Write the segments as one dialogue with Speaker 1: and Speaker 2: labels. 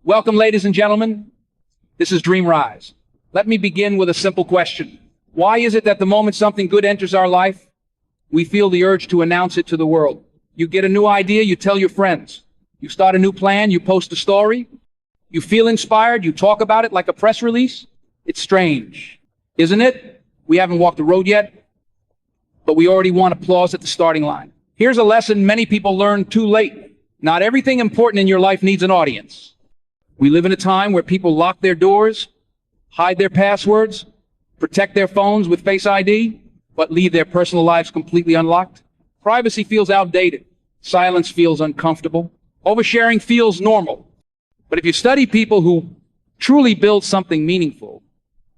Speaker 1: Welcome, ladies and gentlemen. This is Dream Rise. Let me begin with a simple question. Why is it that the moment something good enters our life, we feel the urge to announce it to the world? You get a new idea, you tell your friends. You start a new plan, you post a story. You feel inspired, you talk about it like a press release. It's strange, isn't it? We haven't walked the road yet, but we already want applause at the starting line. Here's a lesson many people learn too late. Not everything important in your life needs an audience. We live in a time where people lock their doors, hide their passwords, protect their phones with Face ID, but leave their personal lives completely unlocked. Privacy feels outdated. Silence feels uncomfortable. Oversharing feels normal. But if you study people who truly build something meaningful,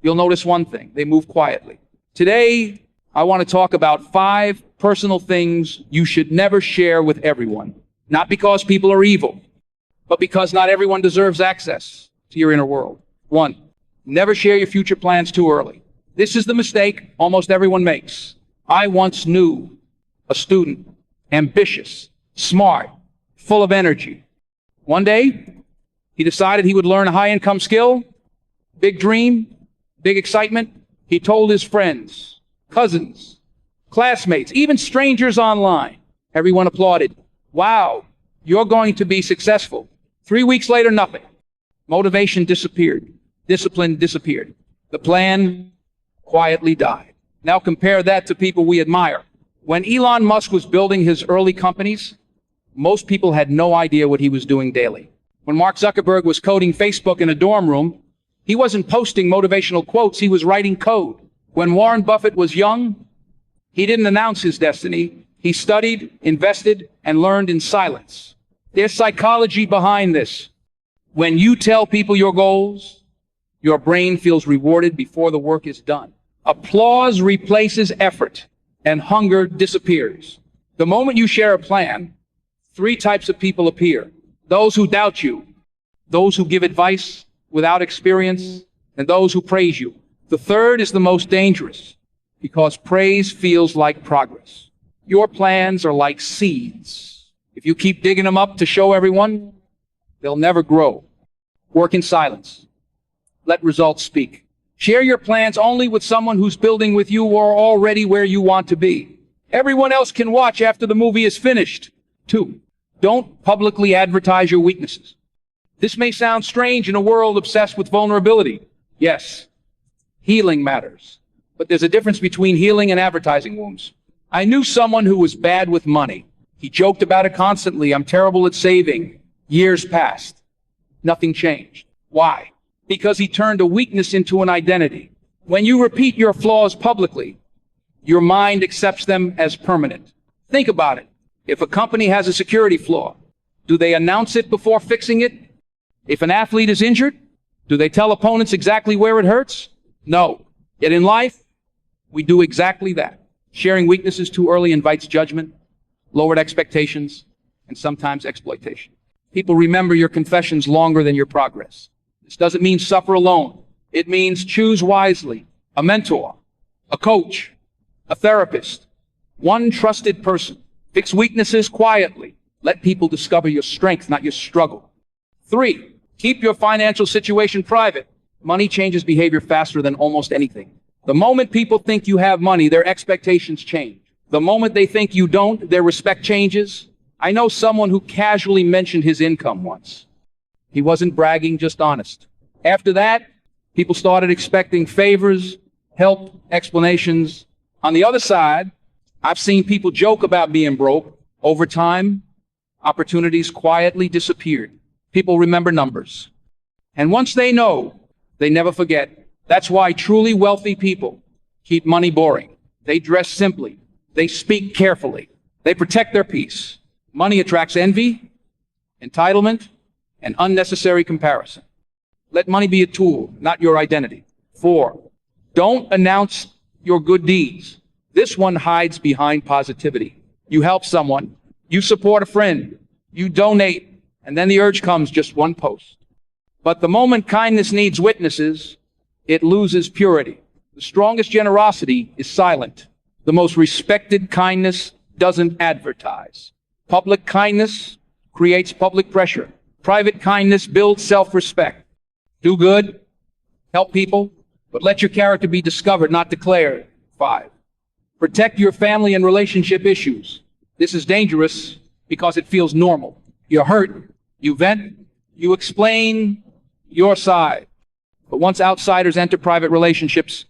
Speaker 1: you'll notice one thing: they move quietly. Today, I want to talk about 5 personal things you should never share with everyone. Not because people are evil, but because not everyone deserves access to your inner world. 1, never share your future plans too early. This is the mistake almost everyone makes. I once knew a student, ambitious, smart, full of energy. One day, he decided he would learn a high-income skill, big dream, big excitement. He told his friends, cousins, classmates, even strangers online. Everyone applauded. Wow, you're going to be successful. 3 weeks later, nothing. Motivation disappeared. Discipline disappeared. The plan quietly died. Now compare that to people we admire. When Elon Musk was building his early companies, most people had no idea what he was doing daily. When Mark Zuckerberg was coding Facebook in a dorm room, he wasn't posting motivational quotes, he was writing code. When Warren Buffett was young, he didn't announce his destiny. He studied, invested, and learned in silence. There's psychology behind this. When you tell people your goals, your brain feels rewarded before the work is done. Applause replaces effort, and hunger disappears. The moment you share a plan, 3 types of people appear: those who doubt you, those who give advice without experience, and those who praise you. The third is the most dangerous, because praise feels like progress. Your plans are like seeds. If you keep digging them up to show everyone, they'll never grow. Work in silence. Let results speak. Share your plans only with someone who's building with you or already where you want to be. Everyone else can watch after the movie is finished. 2, don't publicly advertise your weaknesses. This may sound strange in a world obsessed with vulnerability. Yes, healing matters. But there's a difference between healing and advertising wounds. I knew someone who was bad with money. He joked about it constantly. I'm terrible at saving. Years passed. Nothing changed. Why? Because he turned a weakness into an identity. When you repeat your flaws publicly, your mind accepts them as permanent. Think about it. If a company has a security flaw, do they announce it before fixing it? If an athlete is injured, do they tell opponents exactly where it hurts? No. Yet in life, we do exactly that. Sharing weaknesses too early invites judgment, lowered expectations, and sometimes exploitation. People remember your confessions longer than your progress. This doesn't mean suffer alone. It means choose wisely. A mentor, a coach, a therapist, one trusted person. Fix weaknesses quietly. Let people discover your strength, not your struggle. 3, keep your financial situation private. Money changes behavior faster than almost anything. The moment people think you have money, their expectations change. The moment they think you don't, their respect changes. I know someone who casually mentioned his income once. He wasn't bragging, just honest. After that, people started expecting favors, help, explanations. On the other side, I've seen people joke about being broke. Over time, opportunities quietly disappeared. People remember numbers. And once they know, they never forget. That's why truly wealthy people keep money boring. They dress simply. They speak carefully. They protect their peace. Money attracts envy, entitlement, and unnecessary comparison. Let money be a tool, not your identity. 4, don't announce your good deeds. This one hides behind positivity. You help someone, you support a friend, you donate, and then the urge comes, just one post. But the moment kindness needs witnesses, it loses purity. The strongest generosity is silent. The most respected kindness doesn't advertise. Public kindness creates public pressure. Private kindness builds self-respect. Do good, help people, but let your character be discovered, not declared. 5. Protect your family and relationship issues. This is dangerous because it feels normal. You're hurt, you vent, you explain your side. But once outsiders enter private relationships,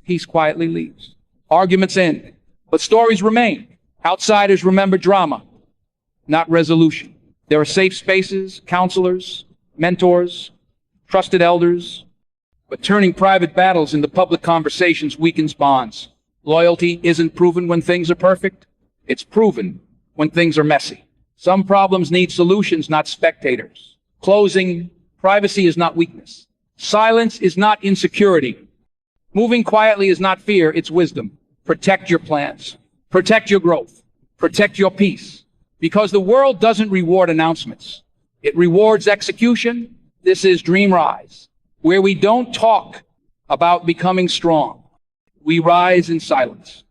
Speaker 1: peace quietly leaves. Arguments end, but stories remain. Outsiders remember drama, not resolution. There are safe spaces, counselors, mentors, trusted elders. But turning private battles into public conversations weakens bonds. Loyalty isn't proven when things are perfect. It's proven when things are messy. Some problems need solutions, not spectators. Closing, privacy is not weakness. Silence is not insecurity. Moving quietly is not fear, it's wisdom. Protect your plans. Protect your growth. Protect your peace. Because the world doesn't reward announcements. It rewards execution. This is Dream Rise, where we don't talk about becoming strong. We rise in silence.